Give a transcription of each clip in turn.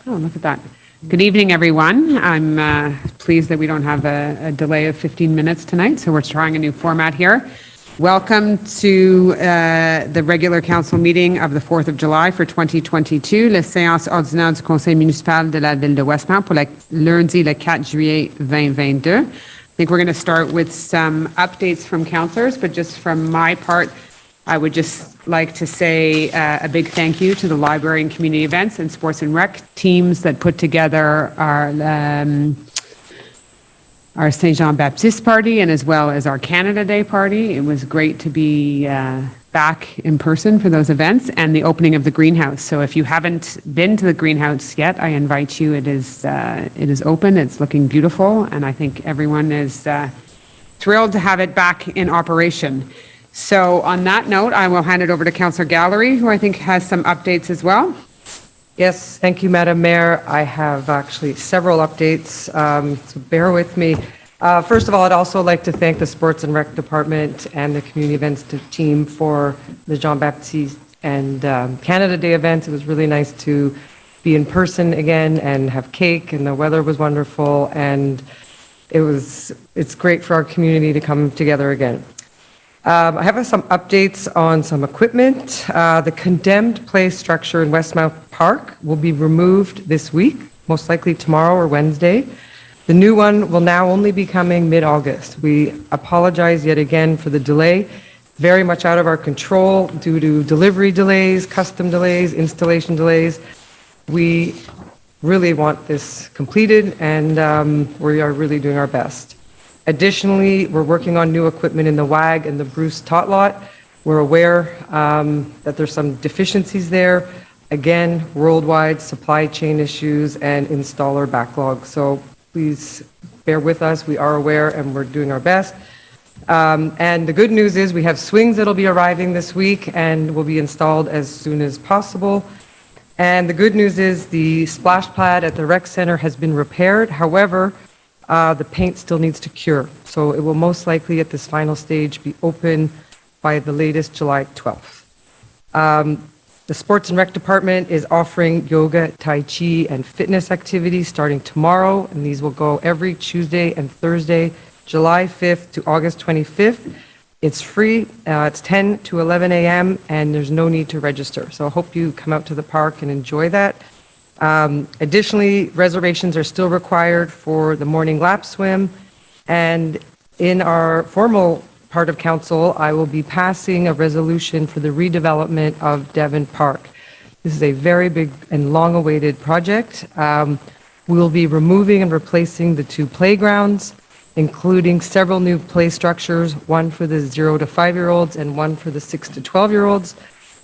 Oh, look at that. Good evening, everyone. I'm pleased that we don't have a delay of 15 minutes tonight, so we're trying a new format here. Welcome to the regular council meeting of the 4th of July for 2022, la séance ordinaire du conseil municipal de la ville de Westmount pour lundi le 4 juillet 2022. I think we're going to start with some updates from councillors, but just from my part, I would just like to say a big thank you to the library and community events and sports and rec teams that put together our Saint Jean Baptiste party and as well as our Canada Day party. It was great to be back in person for those events and the opening of the greenhouse. So if you haven't been to the greenhouse yet, I invite you. It is open. It's looking beautiful, and I think everyone is thrilled to have it back in operation. So on that note, I will hand it over to Councillor Gallery, who I think has some updates as well. Yes, thank you, Madam Mayor. I have actually several updates, so bear with me. First of all, I'd also like to thank the Sports and Rec Department and the Community Events team for the Jean Baptiste and Canada Day events. It was really nice to be in person again and have cake, and the weather was wonderful, and it's great for our community to come together again. I have some updates on some equipment. The condemned play structure in Westmount Park will be removed this week, most likely tomorrow or Wednesday. The new one will now only be coming mid-August. We apologize yet again for the delay, very much out of our control due to delivery delays, custom delays, installation delays. We really want this completed, and we are really doing our best. Additionally, we're working on new equipment in the WAG and the Bruce Tot lot. We're aware that there's some deficiencies there. Again, worldwide supply chain issues and installer backlog. So please bear with us. We are aware and we're doing our best. And the good news is we have swings that'll be arriving this week and will be installed as soon as possible. And the good news is the splash pad at the rec center has been repaired. However, the paint still needs to cure, so it will most likely at this final stage be open by the latest July 12th. The Sports and Rec Department is offering yoga, Tai Chi, and fitness activities starting tomorrow, and these will go every Tuesday and Thursday, July 5th to August 25th. It's free, it's 10 to 11 a.m., and there's no need to register, so I hope you come out to the park and enjoy that. Additionally, reservations are still required for the morning lap swim, and in our formal part of council, I will be passing a resolution for the redevelopment of Devon Park. This is a very big and long-awaited project. We will be removing and replacing the two playgrounds, including several new play structures, one for the 0 to 5-year-olds and one for the 6 to 12-year-olds.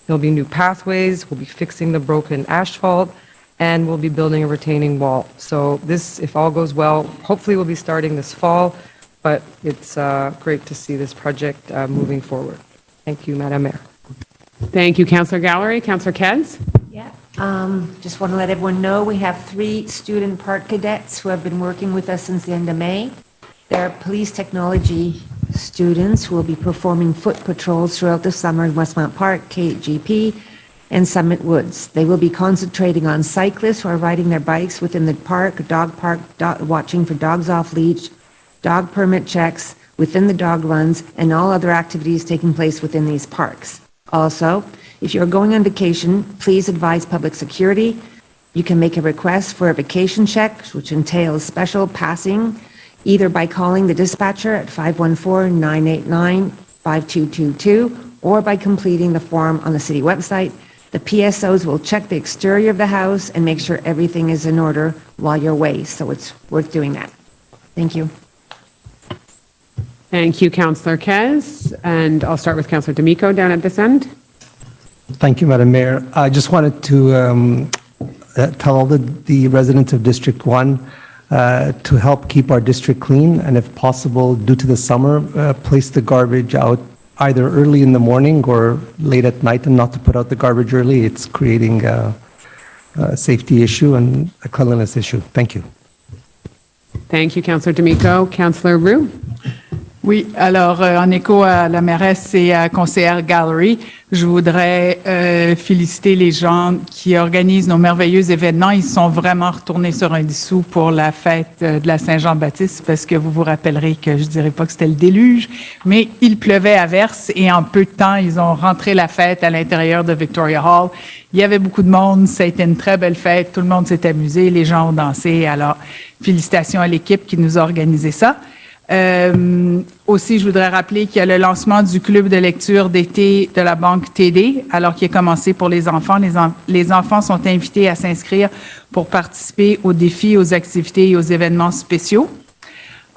There'll be new pathways, we'll be fixing the broken asphalt, and we'll be building a retaining wall. So this, if all goes well, hopefully we'll be starting this fall, but it's great to see this project moving forward. Thank you, Madam Mayor. Thank you, Councillor Gallery. Councillor Keds? Yeah, just want to let everyone know we have 3 student park cadets who have been working with us since the end of May. They're police technology students who will be performing foot patrols throughout the summer in Westmount Park, KGP, and Summit Woods. They will be concentrating on cyclists who are riding their bikes within the park, watching for dogs off leash, dog permit checks within the dog runs, and all other activities taking place within these parks. Also, if you're going on vacation, please advise public security. You can make a request for a vacation check, which entails special passing, either by calling the dispatcher at 514-989-5222 or by completing the form on the city website. The PSOs will check the exterior of the house and make sure everything is in order while you're away, so it's worth doing that. Thank you. Thank you, Councillor Kez. And I'll start with Councillor D'Amico down at this end. Thank you, Madam Mayor. I just wanted to tell all the residents of District 1 to help keep our district clean, and if possible, due to the summer, place the garbage out either early in the morning or late at night, and not to put out the garbage early. It's creating a safety issue and a cleanliness issue. Thank you. Thank you, Councillor D'Amico. Councillor Roux? Oui, alors en écho à la mairesse et à conseillère Gallery, je voudrais féliciter les gens qui organisent nos merveilleux événements. Ils sont vraiment retournés sur un dissous pour la fête de la Saint-Jean-Baptiste parce que vous vous rappellerez que je dirais pas que c'était le déluge, mais il pleuvait à verse et en peu de temps, ils ont rentré la fête à l'intérieur de Victoria Hall. Il y avait beaucoup de monde, ça a été une très belle fête, tout le monde s'est amusé, les gens ont dansé. Alors, félicitations à l'équipe qui nous a organisé ça. Aussi, je voudrais rappeler qu'il y a le lancement du club de lecture d'été de la Banque TD, alors qu'il a commencé pour les enfants. Les enfants sont invités à s'inscrire pour participer aux défis, aux activités et aux événements spéciaux.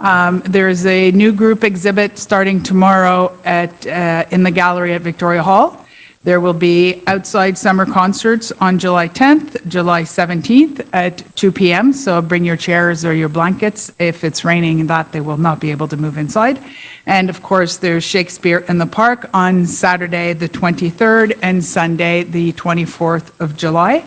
There's a new group exhibit starting tomorrow in the gallery at Victoria Hall. There will be outside summer concerts on July 10th, July 17th at 2 p.m. So bring your chairs or your blankets. If it's raining, they will not be able to move inside. And of course, there's Shakespeare in the Park on Saturday, the 23rd, and Sunday, the 24th of July.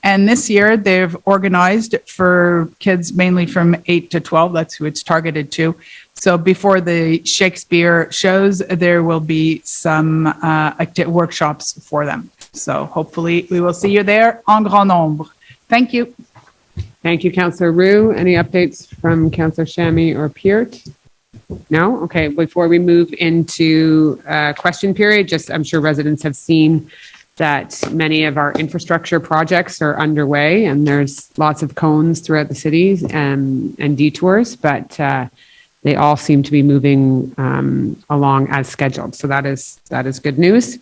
And this year, they've organized for kids mainly from 8 to 12. That's who it's targeted to. So before the Shakespeare shows, there will be some workshops for them. So hopefully we will see you there en grand nombre. Thank you. Thank you, Councillor Roux. Any updates from Councillor Shammy or Peart? No? Okay, before we move into question period, just I'm sure residents have seen that many of our infrastructure projects are underway and there's lots of cones throughout the cities and detours, but they all seem to be moving along as scheduled. So that is good news.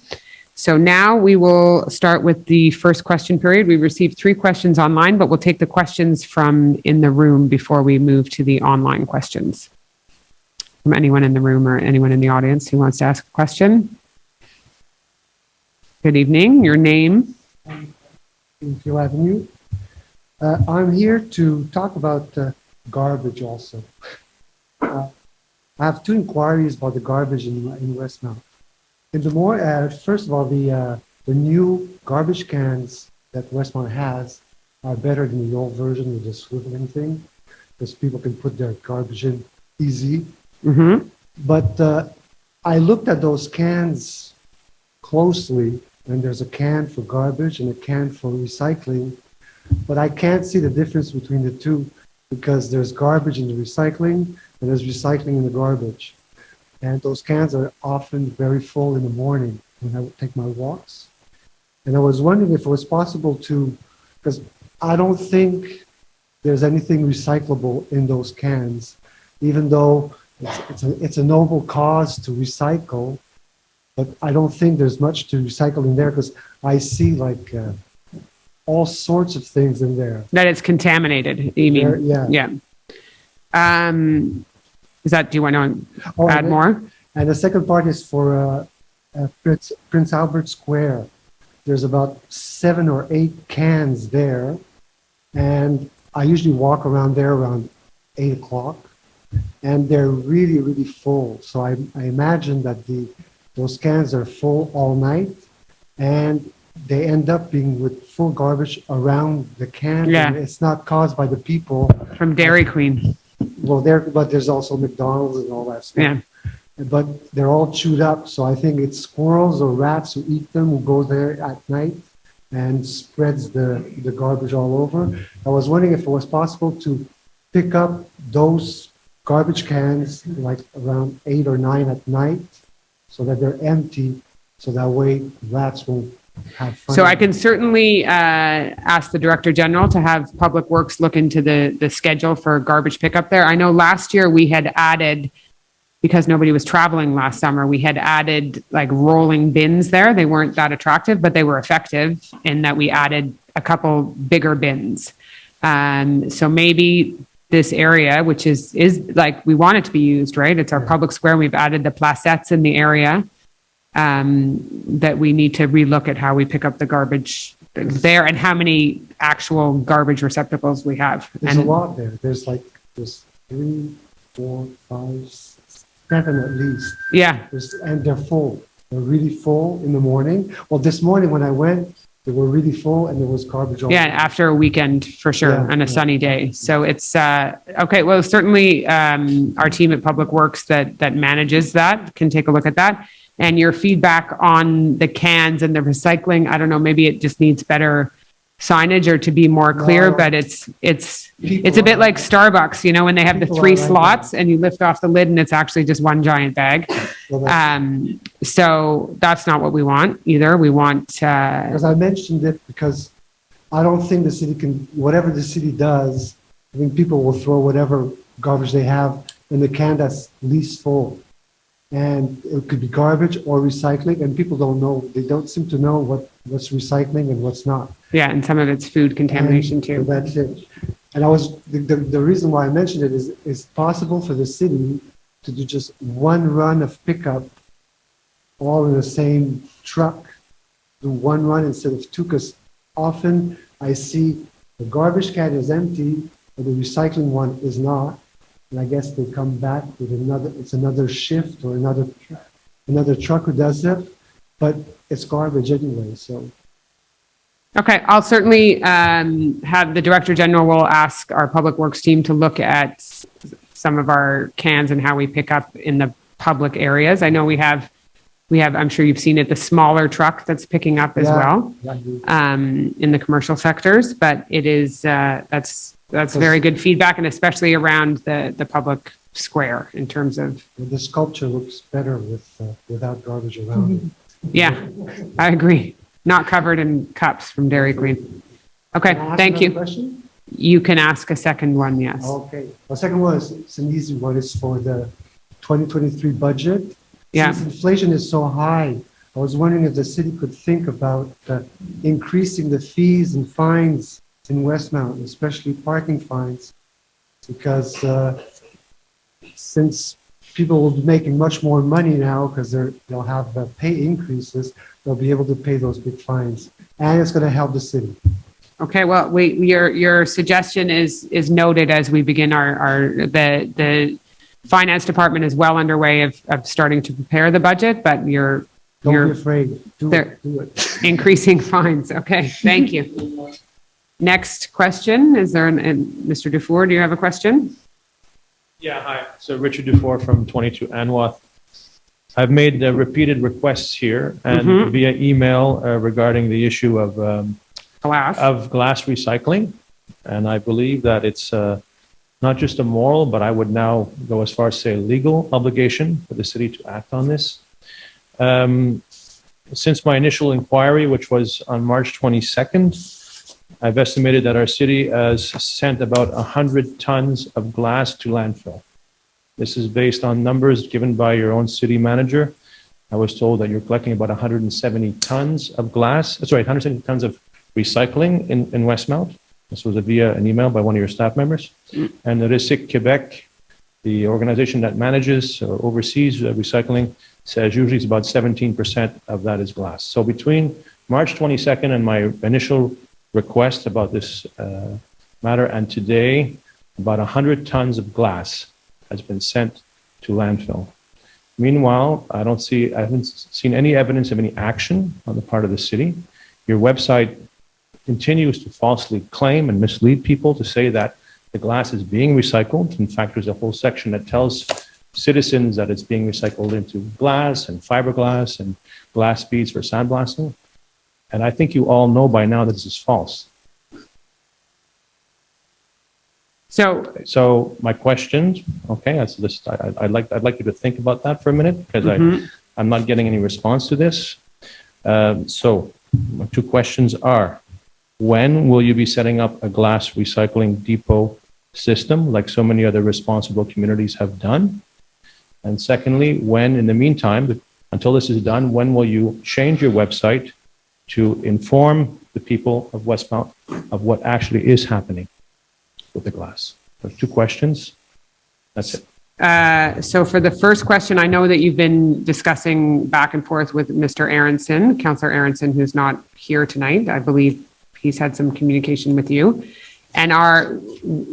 So now we will start with the first question period. We received 3 questions online, but we'll take the questions from in the room before we move to the online questions. From anyone in the room or anyone in the audience who wants to ask a question. Good evening. Your name? Hill Avenue. I'm here to talk about garbage also. I have 2 inquiries about the garbage in Westmount. First of all, the new garbage cans that Westmount has are better than the old version with the swiveling thing, because people can put their garbage in easy. Mm-hmm. But I looked at those cans closely, and there's a can for garbage and a can for recycling, but I can't see the difference between the two because there's garbage in the recycling and there's recycling in the garbage. And those cans are often very full in the morning when I would take my walks. And I was wondering if it was possible to, because I don't think there's anything recyclable in those cans, even though it's a noble cause to recycle. But I don't think there's much to recycle in there because I see like all sorts of things in there. That it's contaminated, you mean? Yeah. Do you want to add more? And the second part is for Prince Albert Square. There's about 7 or 8 cans there. And I usually walk around there around 8 o'clock. And they're really, really full. So I imagine that those cans are full all night, and they end up being with full garbage around the can. Yeah. And it's not caused by the people. From Dairy Queen. Well, but there's also McDonald's and all that stuff. Yeah. But they're all chewed up. So I think it's squirrels or rats who eat them, who go there at night and spreads the garbage all over. I was wondering if it was possible to pick up those garbage cans like around 8 or 9 at night, so that they're empty, so that way rats won't have fun. So I can certainly ask the Director General to have Public Works look into the schedule for garbage pickup there. I know last year we had added, because nobody was traveling last summer, we had added like rolling bins there. They weren't that attractive, but they were effective in that we added a couple bigger bins. So maybe this area, which is like we want it to be used, right? It's our public square. We've added the placettes in the area, that we need to relook at how we pick up the garbage there and how many actual garbage receptacles we have. There's a lot there. There's 3, 4, 5, 7 at least. Yeah. And they're full. They're really full in the morning. Well, this morning when I went, They were really full and there was garbage all Yeah, over. after a weekend for sure, Yeah, and a yeah. sunny day. So it's okay. Well, certainly our team at Public Works that manages that can take a look at that. And your feedback on the cans and the recycling, I don't know, maybe it just needs better signage or to be more clear, No. but it's People a bit are- like Starbucks, you know, when they have the People are three like slots and you lift off the lid and it's actually just one giant bag. Well, that's- So that's not what we want either. We want Because I mentioned it because I don't think the city can, whatever the city does, I think people will throw whatever garbage they have in the can that's least full. And it could be garbage or recycling, and people don't know, they don't seem to know what's recycling and what's not. yeah, and some of it's food contamination And too. That's it. And the reason why I mentioned it is possible for the city to do just one run of pickup all in the same truck, do one run instead of two, because often I see the garbage can is empty, but the recycling one is not. And I guess they come back with another shift or another truck who does it, but it's garbage anyway, so. Okay, I'll certainly have the Director General will ask our Public Works team to look at some of our cans and how we pick up in the public areas. I know we have, I'm sure you've seen it, the smaller truck that's picking up as Yeah, well exactly. in the commercial sectors, but it is, that's very good feedback, and especially around the public square in terms of, The sculpture looks better without garbage around it. yeah, I agree. Not covered in cups from Dairy Queen. Okay, Can I ask thank another you. question? You can ask a second one, yes. Okay. The second one is, it's an easy one, it's for the 2023 budget. Yeah. Since inflation is so high, I was wondering if the city could think about increasing the fees and fines in Westmount, especially parking fines, because since people will be making much more money now because they'll have pay increases, they'll be able to pay those big fines, and it's going to help the city. Okay, well, your suggestion is noted as we begin the finance department is well underway of starting to prepare the budget, but Don't you're be afraid. Do there- it. increasing fines. Okay, thank you. Next question, is there Mr. Dufour, do you have a question? Yeah, hi. So Richard Dufour from 22 Anwath. I've made repeated requests here and via email regarding the issue of glass recycling. And I believe that it's not just a moral, but I would now go as far as say legal obligation for the city to act on this. Since my initial inquiry, which was on March 22nd, I've estimated that our city has sent about 100 tons of glass to landfill. This is based on numbers given by your own city manager. I was told that you're collecting about 170 tons of glass, 170 tons of recycling in Westmount. This was via an email by one of your staff members. And the Recyc Quebec, the organization that manages or oversees recycling, says usually it's about 17% of that is glass. So between March 22nd and my initial request about this matter and today, about 100 tons of glass has been sent to landfill. Meanwhile, I haven't seen any evidence of any action on the part of the city. Your website continues to falsely claim and mislead people to say that the glass is being recycled. In fact, there's a whole section that tells citizens that it's being recycled into glass and fiberglass and glass beads for sandblasting. And I think you all know by now that this is false. So my questions, okay, I'd like you to think about that for a minute because I'm not getting any response to this. So my two questions are, when will you be setting up a glass recycling depot system like so many other responsible communities have done? And secondly, when in the meantime, until this is done, when will you change your website to inform the people of Westmount of what actually is happening with the glass? Those two questions. That's it. So for the first question, I know that you've been discussing back and forth with Mr. Aronson, Councillor Aronson, who's not here tonight. I believe he's had some communication with you. And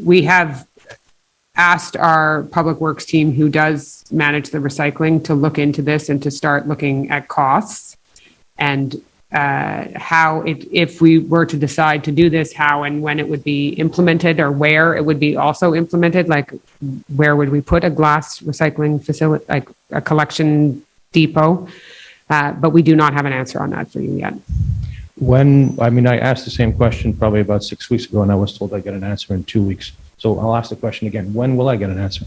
we have asked our public works team who does manage the recycling to look into this and to start looking at costs. And how, if we were to decide to do this, how and when it would be implemented, or where it would be also implemented, like where would we put a glass recycling facility, like a collection depot? But we do not have an answer on that for you yet. I asked the same question probably about 6 weeks ago, and I was told I'd get an answer in 2 weeks. So I'll ask the question again. When will I get an answer?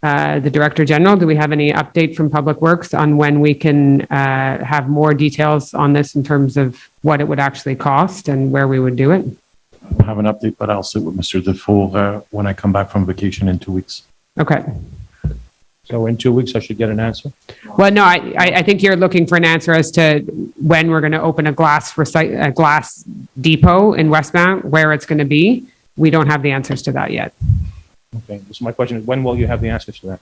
The Director General, do we have any update from Public Works on when we can have more details on this in terms of what it would actually cost and where we would do it? I don't have an update, but I'll sit with Mr. Defoe when I come back from vacation in 2 weeks. Okay. So in 2 weeks, I should get an answer? Well, no, I think you're looking for an answer as to when we're going to open a glass depot in Westmount, where it's going to be. We don't have the answers to that yet. Okay, so my question is, when will you have the answers to that?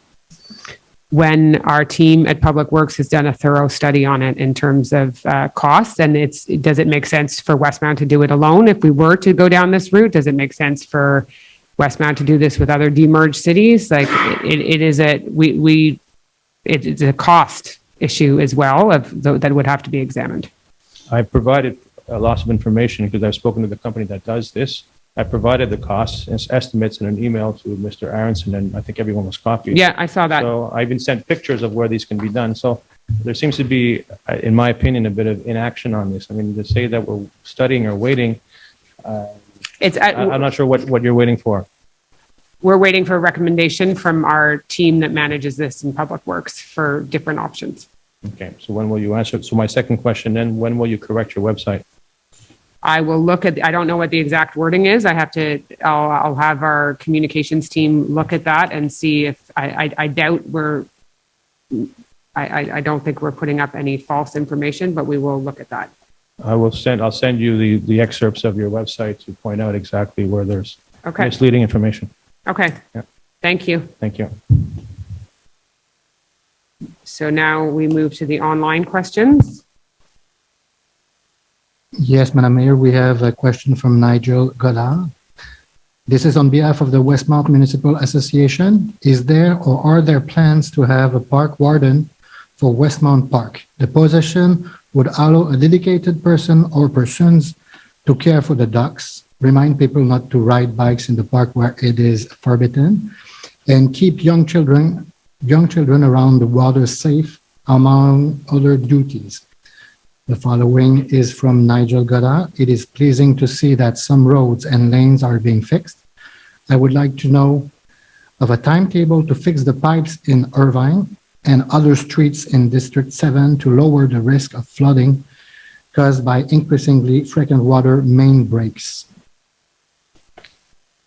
When our team at Public Works has done a thorough study on it in terms of costs, and does it make sense for Westmount to do it alone? If we were to go down this route, does it make sense for Westmount to do this with other demerged cities? Like it's a cost issue as well that would have to be examined. I've provided lots of information because I've spoken to the company that does this. I provided the costs and estimates in an email to Mr. Aronson, and I think everyone was copied. Yeah, I saw that. So I even sent pictures of where these can be done. So there seems to be, in my opinion, a bit of inaction on this. I mean, to say that we're studying or waiting, I'm not sure what you're waiting for. We're waiting for a recommendation from our team that manages this in Public Works for different options. Okay, so when will you answer? So my second question then, when will you correct your website? I will look at, I don't know what the exact wording is. I'll have our communications team look at that and see if, I doubt I don't think we're putting up any false information, but we will look at that. I'll send you the excerpts of your website to point out exactly where there's misleading information. Okay. Yeah. Thank you. Thank you. So now we move to the online questions. Yes, Madam Mayor, we have a question from Nigel Godard. This is on behalf of the Westmount Municipal Association. Is there or are there plans to have a park warden for Westmount Park? The position would allow a dedicated person or persons to care for the ducks, remind people not to ride bikes in the park where it is forbidden, and keep young children around the water safe, among other duties. The following is from Nigel Godard. It is pleasing to see that some roads and lanes are being fixed. I would like to know of a timetable to fix the pipes in Irvine and other streets in District 7 to lower the risk of flooding caused by increasingly frequent water main breaks.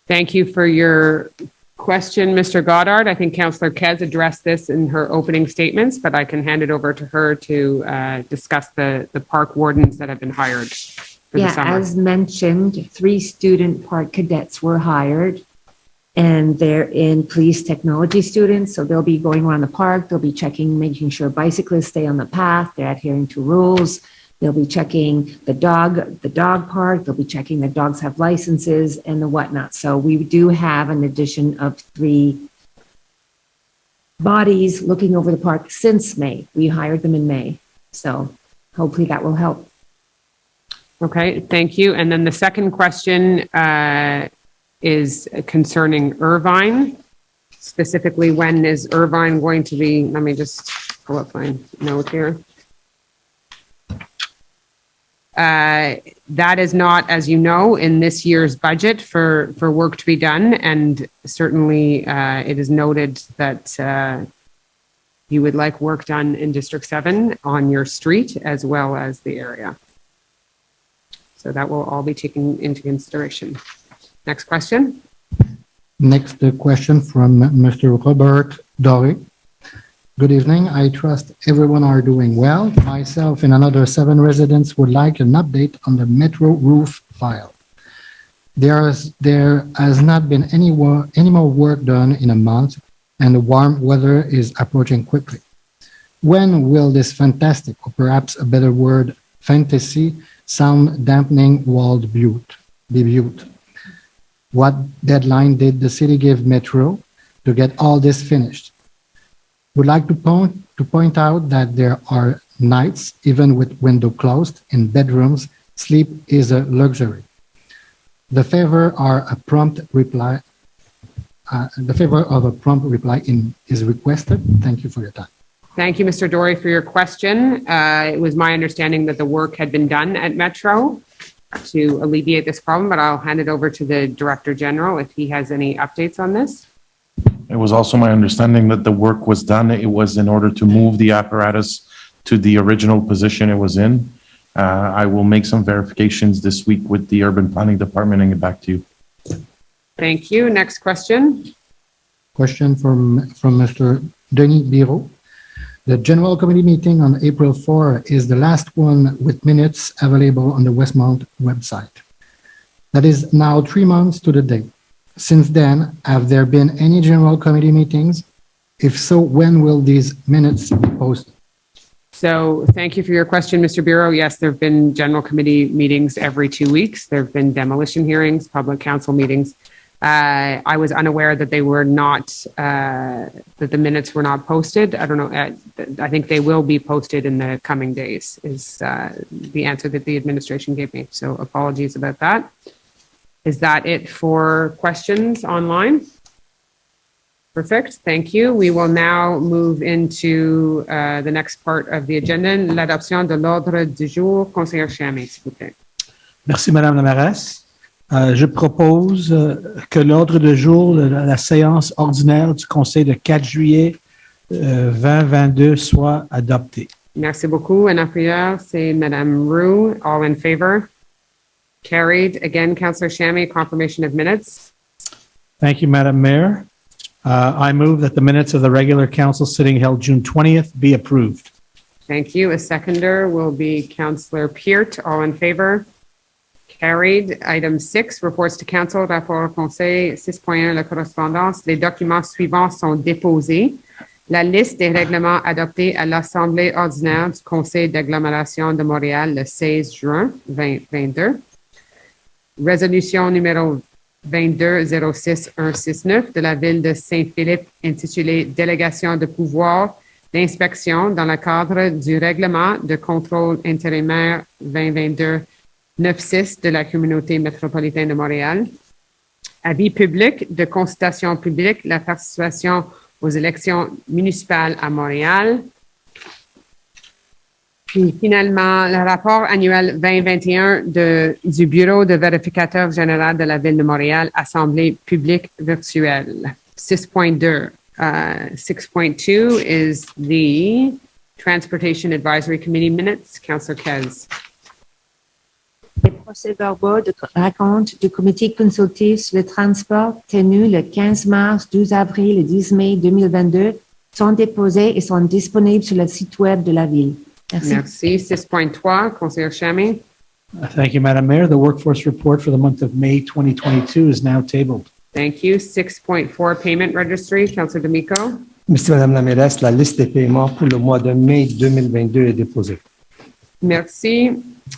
Thank you for your question, Mr. Goddard. I think Councillor Kez addressed this in her opening statements, but I can hand it over to her to discuss the park wardens that have been hired for the summer. As mentioned, 3 student park cadets were hired, and they're in police technology students. So they'll be going around the park. They'll be checking, making sure bicyclists stay on the path. They're adhering to rules. They'll be checking the dog park. They'll be checking that dogs have licenses and the whatnot. So we do have an addition of 3 bodies looking over the park since May. We hired them in May. So hopefully that will help. Okay, thank you. And then the second question is concerning Irvine. Specifically, when is Irvine going to be, let me just pull up my note here. That is not, as you know, in this year's budget for work to be done. And certainly it is noted that you would like work done in District 7 on your street as well as the area. So that will all be taken into consideration. Next question. Next question from Mr. Robert Doré. Good evening. I trust everyone are doing well. Myself and another 7 residents would like an update on the metro roof file. There has not been any more work done in a month, and the warm weather is approaching quickly. When will this fantastic, or perhaps a better word, fantasy, sound dampening walled be built? What deadline did the city give Metro to get all this finished? Would like to point out that there are nights, even with window closed, in bedrooms, sleep is a luxury. The favor of a prompt reply is requested. Thank you for your time. Thank you, Mr. Dory, for your question. It was my understanding that the work had been done at Metro to alleviate this problem, but I'll hand it over to the Director General if he has any updates on this. It was also my understanding that the work was done. It was in order to move the apparatus to the original position it was in. I will make some verifications this week with the Urban Planning Department and get back to you. Thank you. Next question. Question from Mr. Denis Biro. The General Committee meeting on April 4 is the last one with minutes available on the Westmount website. That is now 3 months to the date. Since then, have there been any General Committee meetings? If so, when will these minutes be posted? So thank you for your question, Mr. Bureau. Yes, there have been general committee meetings every 2 weeks. There have been demolition hearings, public council meetings. I was unaware that they were not, that the minutes were not posted. I don't know. I think they will be posted in the coming days is the answer that the administration gave me. So apologies about that. Is that it for questions online? Perfect. Thank you. We will now move into the next part of the agenda, l'adoption de l'ordre du jour. Conseiller Chami, s'il vous plaît. Merci, Madame la mairesse. Je propose que l'ordre du jour de la séance ordinaire du Conseil de 4 juillet 2022 soit adopté. Merci beaucoup. And après, c'est Madame Roux. All in favor? Carried. Again, Councillor Chami, confirmation of minutes. Thank you, Madam Mayor. I move that the minutes of the regular council sitting held June 20th be approved. Thank you. A seconder will be Councillor Peart. All in favor? Carried. Item 6, reports to council, rapport au conseil. 6.1, la correspondance. Les documents suivants sont déposés. La liste des règlements adoptés à l'Assemblée ordinaire du Conseil d'agglomération de Montréal le 16 juin 2022. Résolution numéro 22-06-169 de la ville de Saint-Philippe intitulée Délégation de pouvoir d'inspection dans le cadre du règlement de contrôle intérimaire 2022-96 de la communauté métropolitaine de Montréal. Avis public de consultation publique, la participation aux élections municipales à Montréal. Puis finalement, le rapport annuel 2021 du Bureau de vérificateur général de la Ville de Montréal, Assemblée publique virtuelle. 6.2. 6.2 is the Transportation Advisory Committee minutes. Councillor Kez. Les procès-verbaux de raconte du comité consultif sur le transport tenu le 15 mars, 12 avril et 10 mai 2022 sont déposés et sont disponibles sur le site web de la Ville. Merci. Merci. 6.3, Conseiller Chami. Thank you, Madam Mayor. The workforce report for the month of May 2022 is now tabled. Thank you. 6.4, payment registry. Councillor D'Amico. Merci, Madame la mairesse. La liste des paiements pour le mois de mai 2022 est déposée. Merci.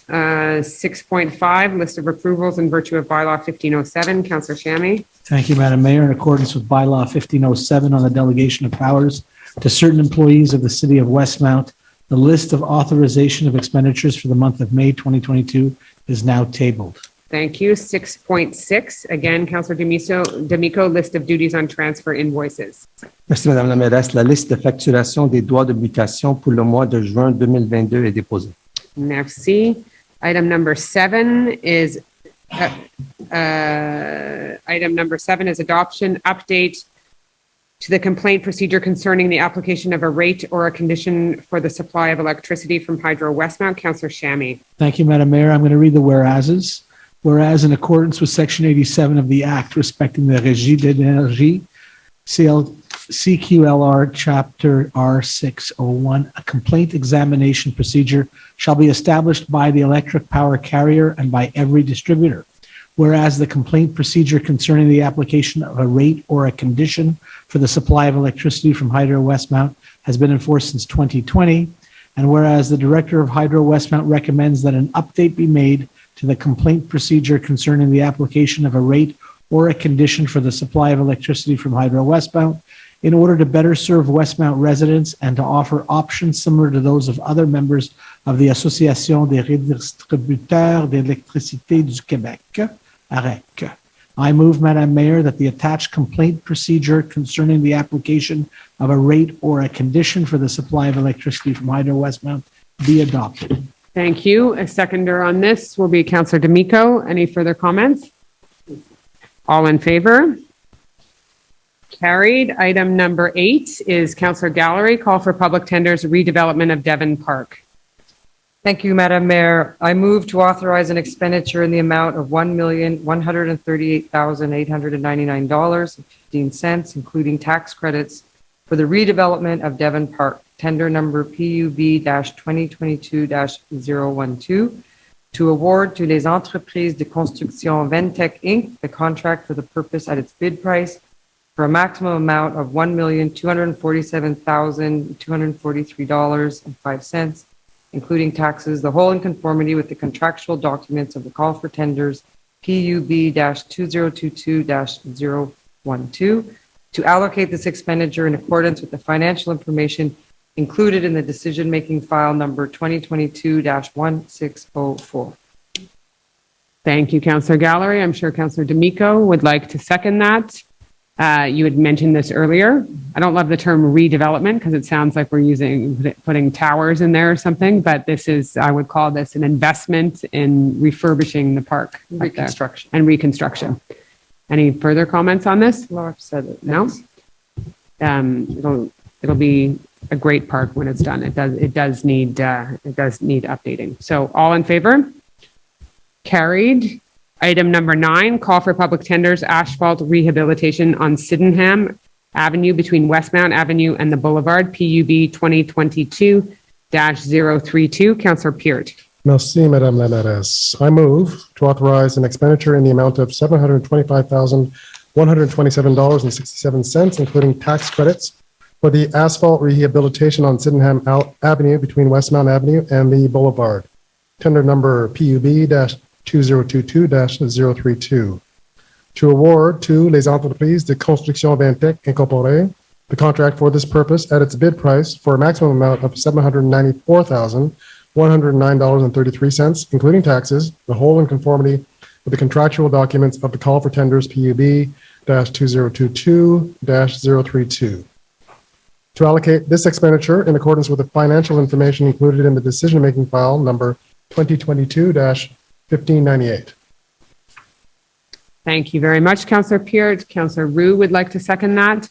6.5, list of approvals in virtue of bylaw 1507. Councillor Chami. Thank you, Madam Mayor. In accordance with bylaw 1507 on the delegation of powers to certain employees of the city of Westmount, the list of authorization of expenditures for the month of May 2022 is now tabled. Thank you. 6.6, again, Councillor D'Amico, list of duties on transfer invoices. Merci, Madame la mairesse. La liste de facturation des droits de mutation pour le mois de juin 2022 est déposée. Merci. Item number 7 is adoption update to the complaint procedure concerning the application of a rate or a condition for the supply of electricity from Hydro Westmount. Councillor Chami. Thank you, Madam Mayor. I'm going to read the whereases. Whereas in accordance with Section 87 of the Act respecting the Régie d'énergie, CQLR Chapter R601, a complaint examination procedure shall be established by the electric power carrier and by every distributor. Whereas the complaint procedure concerning the application of a rate or a condition for the supply of electricity from Hydro Westmount has been enforced since 2020, and whereas the Director of Hydro Westmount recommends that an update be made to the complaint procedure concerning the application of a rate or a condition for the supply of electricity from Hydro Westmount, in order to better serve Westmount residents and to offer options similar to those of other members of the Association des redistributeurs d'électricité du Québec, AREC. I move, Madam Mayor, that the attached complaint procedure concerning the application of a rate or a condition for the supply of electricity from Hydro Westmount be adopted. Thank you. A seconder on this will be Councillor D'Amico. Any further comments? All in favor? Carried. Item number 8 is Councillor Gallery, call for public tenders redevelopment of Devon Park. Thank you, Madam Mayor. I move to authorize an expenditure in the amount of $1,138,899.15, including tax credits, for the redevelopment of Devon Park, tender number PUB-2022-012, to award to Les Entreprises de Construction Ventec Inc. the contract for the purpose at its bid price for a maximum amount of $1,247,243.05, including taxes, the whole in conformity with the contractual documents of the call for tenders PUB-2022-012, to allocate this expenditure in accordance with the financial information included in the decision-making file number 2022-1604. Thank you, Councillor Gallery. I'm sure Councillor D'Amico would like to second that. You had mentioned this earlier. I don't love the term redevelopment because it sounds like we're putting towers in there or something, but this is, I would call this an investment in refurbishing the park. Reconstruction. And reconstruction. Any further comments on this? No, I've said it. No? It'll be a great park when it's done. It does need updating. So all in favor? Carried. Item number 9, call for public tenders, asphalt rehabilitation on Sydenham Avenue between Westmount Avenue and the Boulevard, PUB 2022-032. Councillor Peart. Merci, Madame la Mairesse. I move to authorize an expenditure in the amount of $725,127.67, including tax credits, for the asphalt rehabilitation on Sydenham Avenue between Westmount Avenue and the Boulevard. Tender number PUB-2022-032. To award to Les Entreprises de Construction Ventec Incorporée the contract for this purpose at its bid price for a maximum amount of $794,109.33, including taxes, the whole in conformity with the contractual documents of the call for tenders PUB-2022-032. To allocate this expenditure in accordance with the financial information included in the decision-making file number 2022-1598. Thank you very much, Councillor Peart. Councillor Roux would like to second that.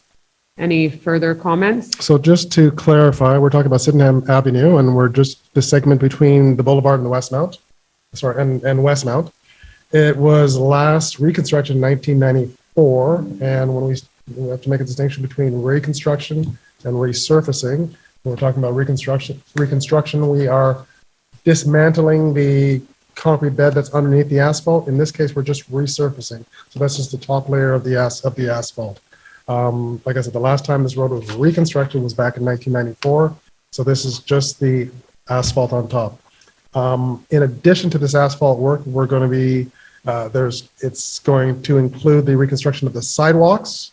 Any further comments? So just to clarify, we're talking about Sydenham Avenue, and we're just the segment between the Boulevard and the Westmount. And Westmount. It was last reconstructed in 1994, and when we have to make a distinction between reconstruction and resurfacing. When we're talking about reconstruction, we are dismantling the concrete bed that's underneath the asphalt. In this case, we're just resurfacing. So that's just the top layer of the asphalt. Like I said, the last time this road was reconstructed was back in 1994. So this is just the asphalt on top. In addition to this asphalt work, we're going to be, it's going to include the reconstruction of the sidewalks,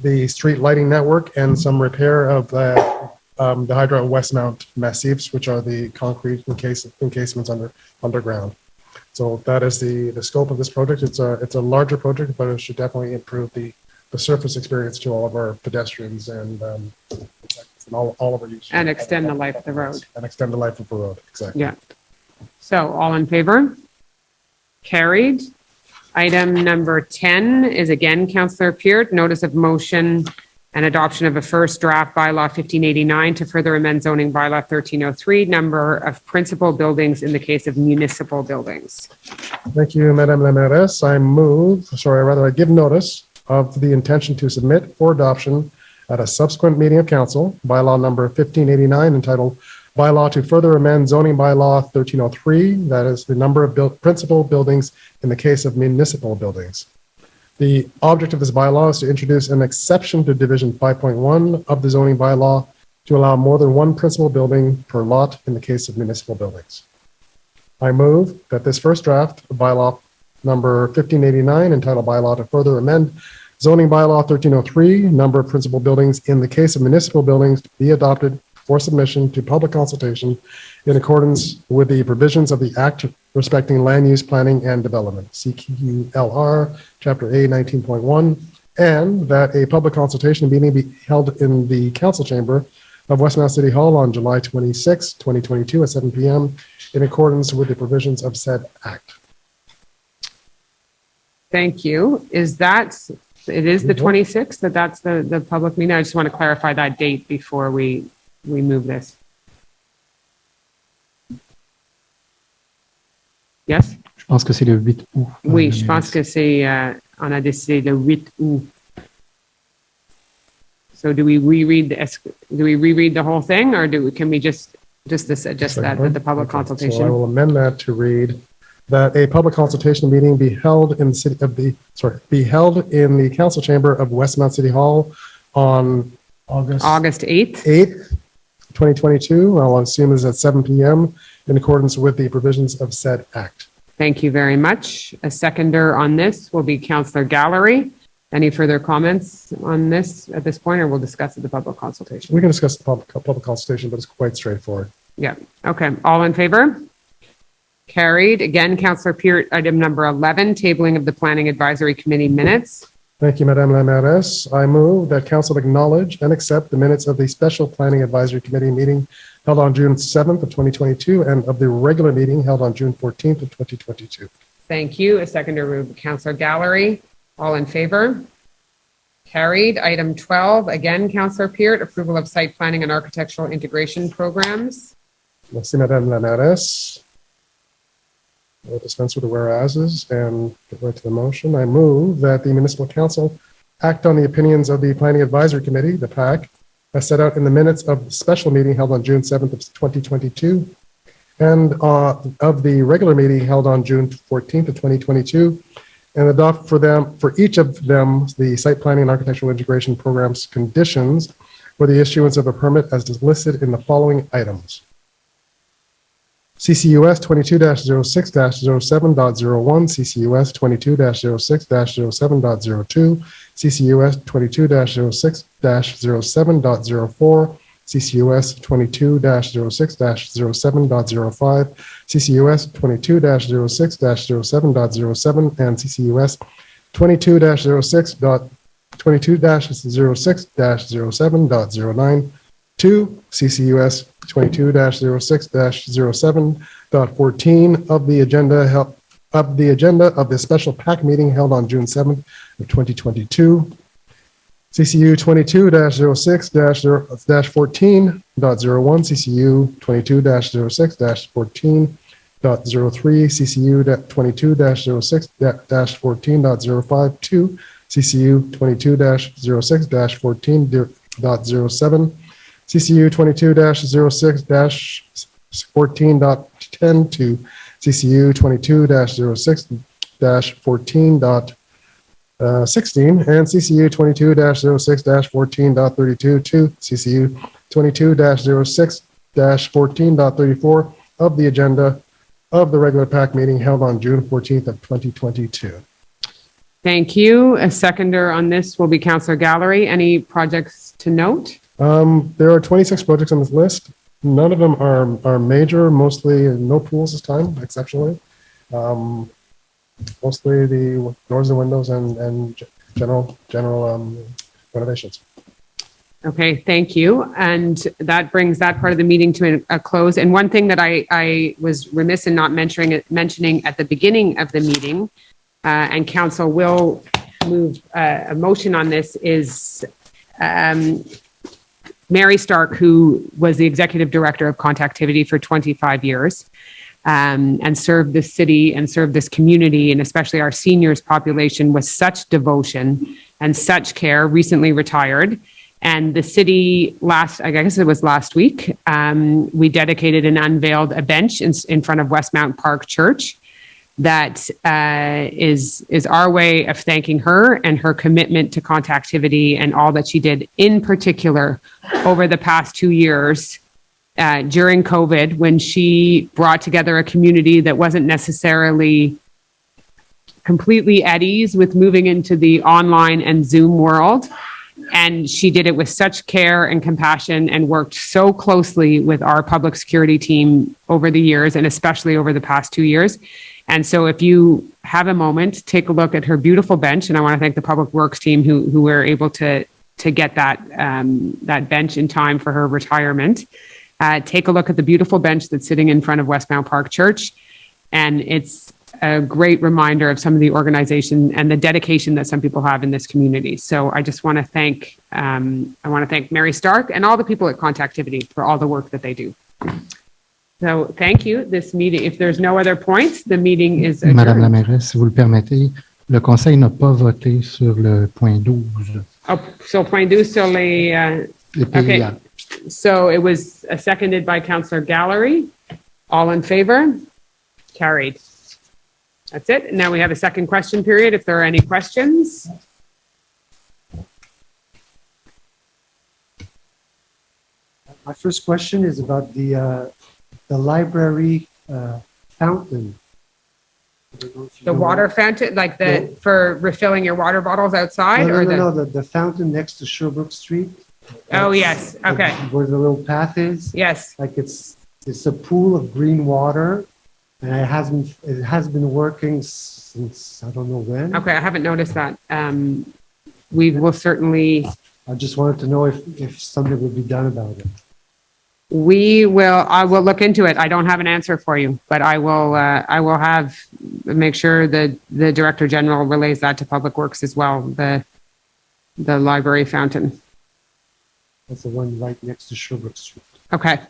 the street lighting network, and some repair of the Hydro Westmount massifs, which are the concrete encasements underground. So that is the scope of this project. It's a larger project, but it should definitely improve the surface experience to all of our pedestrians and all of our users. And extend the life of the road. And extend the life of the road, exactly. Yeah. So all in favor? Carried. Item number 10 is again Councillor Peart, notice of motion and adoption of a first draft bylaw 1589 to further amend zoning bylaw 1303, number of principal buildings in the case of municipal buildings. Thank you, Madame la Mairesse. I give notice of the intention to submit for adoption at a subsequent meeting of council, bylaw number 1589, entitled Bylaw to further amend zoning bylaw 1303, that is the number of principal buildings in the case of municipal buildings. The object of this bylaw is to introduce an exception to division 5.1 of the zoning bylaw to allow more than one principal building per lot in the case of municipal buildings. I move that this first draft of bylaw number 1589, entitled Bylaw to further amend Zoning bylaw 1303, number of principal buildings in the case of municipal buildings to be adopted for submission to public consultation in accordance with the provisions of the Act respecting land use planning and development, CQLR, Chapter A, 19.1, and that a public consultation meeting be held in the council chamber of Westmount City Hall on July 26, 2022 at 7 p.m. in accordance with the provisions of said act. Thank you. It is the 26th, that's the public meeting? I just want to clarify that date before we move this. Yes? Je pense que c'est le 8 août. Oui, je pense que c'est, on a décidé le 8 août. So do we reread the whole thing, or can we just adjust that at the public consultation? So I will amend that to read that a public consultation meeting be held in the council chamber of Westmount City Hall on August 8th. 8th, 2022. I'll assume is at 7 p.m. in accordance with the provisions of said act. Thank you very much. A seconder on this will be Councillor Gallery. Any further comments on this at this point, or we'll discuss at the public consultation? We can discuss the public consultation, but it's quite straightforward. Yeah. Okay. All in favor? Carried. Again, Councillor Peart, item number 11, tabling of the Planning Advisory Committee minutes. Thank you, Madame la Mairesse. I move that council acknowledge and accept the minutes of the Special Planning Advisory Committee meeting held on June 7th of 2022 and of the regular meeting held on June 14th of 2022. Thank you. A seconder, Councillor Gallery. All in favor? Carried. Item 12, again, Councillor Peart, approval of site planning and architectural integration programs. Merci, Madame la Mairesse. We'll dispense with the whereases and get right to the motion. I move that the Municipal Council act on the opinions of the Planning Advisory Committee, the PAC, as set out in the minutes of the special meeting held on June 7th of 2022 and of the regular meeting held on June 14th of 2022, and adopt for each of them the site planning and architectural integration programs conditions for the issuance of a permit as listed in the following items. CCUS 22-06-07.01, CCUS 22-06-07.02, CCUS 22-06-07.04, CCUS 22-06-07.05, CCUS 22-06-07.07, and CCUS 22-06-07.09 to CCUS 22-06-07.14 of the agenda of the special PAC meeting held on June 7th of 2022. CCU 22-06-14.01, CCU 22-06-14.03, CCU 22-06-14.05 to CCU 22-06-14.07, CCU 22-06-14.10 to CCU 22-06-14.16 and CCU 22-06-14.32 to CCU 22-06-14.34 of the agenda of the regular PAC meeting held on June 14th of 2022. Thank you. A seconder on this will be Councillor Gallery. Any projects to note? There are 26 projects on this list. None of them are major, mostly no pools this time, exceptionally. Mostly the doors and windows and general renovations. Okay, thank you. And that brings that part of the meeting to a close. And one thing that I was remiss in not mentioning at the beginning of the meeting, and council will move a motion on this, is Mary Stark, who was the executive director of Contactivity for 25 years, and served this city and served this community, and especially our seniors population, with such devotion and such care, recently retired. And the city I guess it was last week, we dedicated and unveiled a bench in front of Westmount Park Church that is our way of thanking her and her commitment to Contactivity and all that she did, in particular over the past 2 years during COVID, when she brought together a community that wasn't necessarily completely at ease with moving into the online and Zoom world. And she did it with such care and compassion and worked so closely with our public security team over the years, and especially over the past 2 years. And so if you have a moment, take a look at her beautiful bench. And I want to thank the Public Works team who were able to get that bench in time for her retirement. Take a look at the beautiful bench that's sitting in front of Westmount Park Church. And it's a great reminder of some of the organization and the dedication that some people have in this community. So I just want to thank, Mary Stark and all the people at Contactivity for all the work that they do. So thank you. This meeting, if there's no other points, the meeting is adjourned. Madame la mairesse, si vous le permettez, le conseil n'a pas voté sur le point 12. Oh, so point 12 sur les, Les okay. PIA. So it was seconded by Councillor Gallery. All in favor? Carried. That's it. Now we have a second question period. If there are any questions. My first question is about the library fountain. I don't know if you The know water that. fountain, like No. for refilling your water bottles outside? No, or no, no, the fountain next to Sherbrooke Street. Oh, yes. Okay. Where the little path is. Yes. Like it's a pool of green water, and it has been working since I don't know when. Okay. I haven't noticed that. We will certainly, I just wanted to know if something would be done about it. I will look into it. I don't have an answer for you, but I will make sure that the Director General relays that to Public Works as well, the library fountain. That's the one right next to Sherbrooke Street. Okay.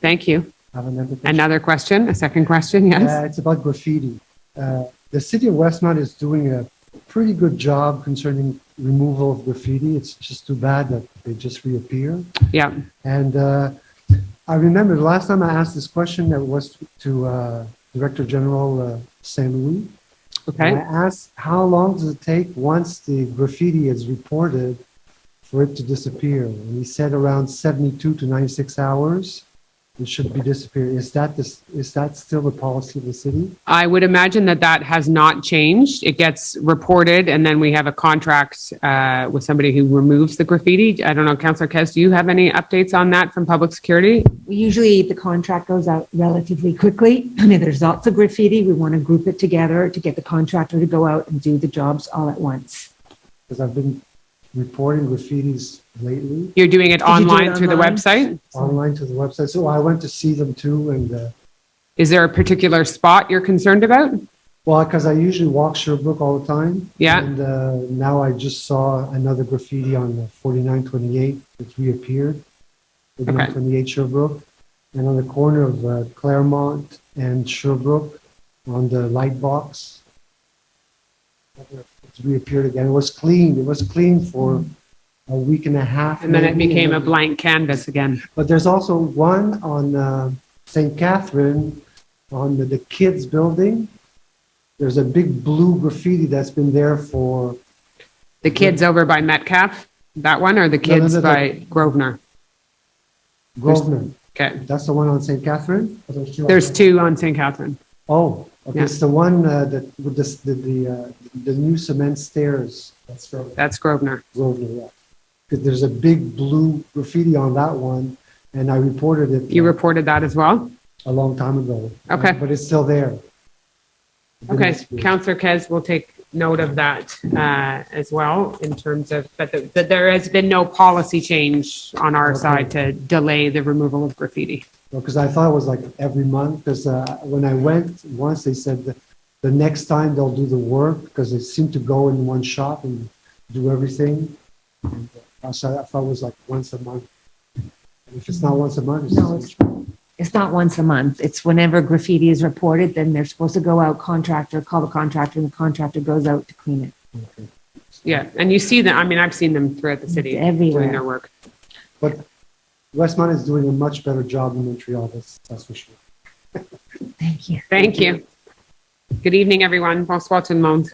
Thank you. Have another question? Another question, a second question, yes? It's about graffiti. The city of Westmount is doing a pretty good job concerning removal of graffiti. It's just too bad that they just reappear. Yeah. And I remember the last time I asked this question, that was to Director General St. Louis. Okay. And I asked, how long does it take once the graffiti is reported for it to disappear? And he said around 72 to 96 hours. It should be disappearing. Is that still the policy of the city? I would imagine that has not changed. It gets reported, and then we have a contract with somebody who removes the graffiti. I don't know, Councillor Kes, do you have any updates on that from Public Security? Usually the contract goes out relatively quickly. I mean, there's lots of graffiti. We want to group it together to get the contractor to go out and do the jobs all at once. Because I've been reporting graffitis lately. You're doing it Did you do online it through the online? website? Online to the website. So I went to see them too. And Is there a particular spot you're concerned about? well, because I usually walk Sherbrooke all the time. Yeah. And now I just saw another graffiti on 4928, which reappeared. 4928 Sherbrooke. And on the corner of Claremont and Sherbrooke on the light box. It's reappeared again. It was clean. It was clean for a week and a half. And then it maybe. became a blank canvas again. But there's also one on St. Catherine on the kids building. There's a big blue graffiti that's been there for. The kids over by Metcalf, that one, or the kids no, by Grosvenor? Grosvenor. Okay. That's the one on St. Catherine? There's two on St. Catherine. Oh, okay. Yeah. It's the one that with the new cement stairs. That's Grosvenor. Grosvenor, yeah. 'Cause there's a big blue graffiti on that one, and I reported it. You reported that as well? a long time ago. Okay. But it's still there. Okay, Councillor Kes will take note of that as well in terms of, but there has been no policy change on our Okay. side to delay the removal of graffiti. Because I thought it was like every month, because when I went once, they said that the next time they'll do the work, because they seem to go in one shot and do everything. And, so I thought it was like once a month. And if it's not once a month, it's No, it's not once a month. It's whenever graffiti is reported, then they're supposed to go out, call the contractor, and the contractor goes out to clean it. okay. Yeah, and you see them, I mean, I've seen them throughout the city It's everywhere. doing their work. But Westmount is doing a much better job in Montreal, that's for sure. Thank you. Thank you. Good evening, everyone. Bonsoir tout le monde.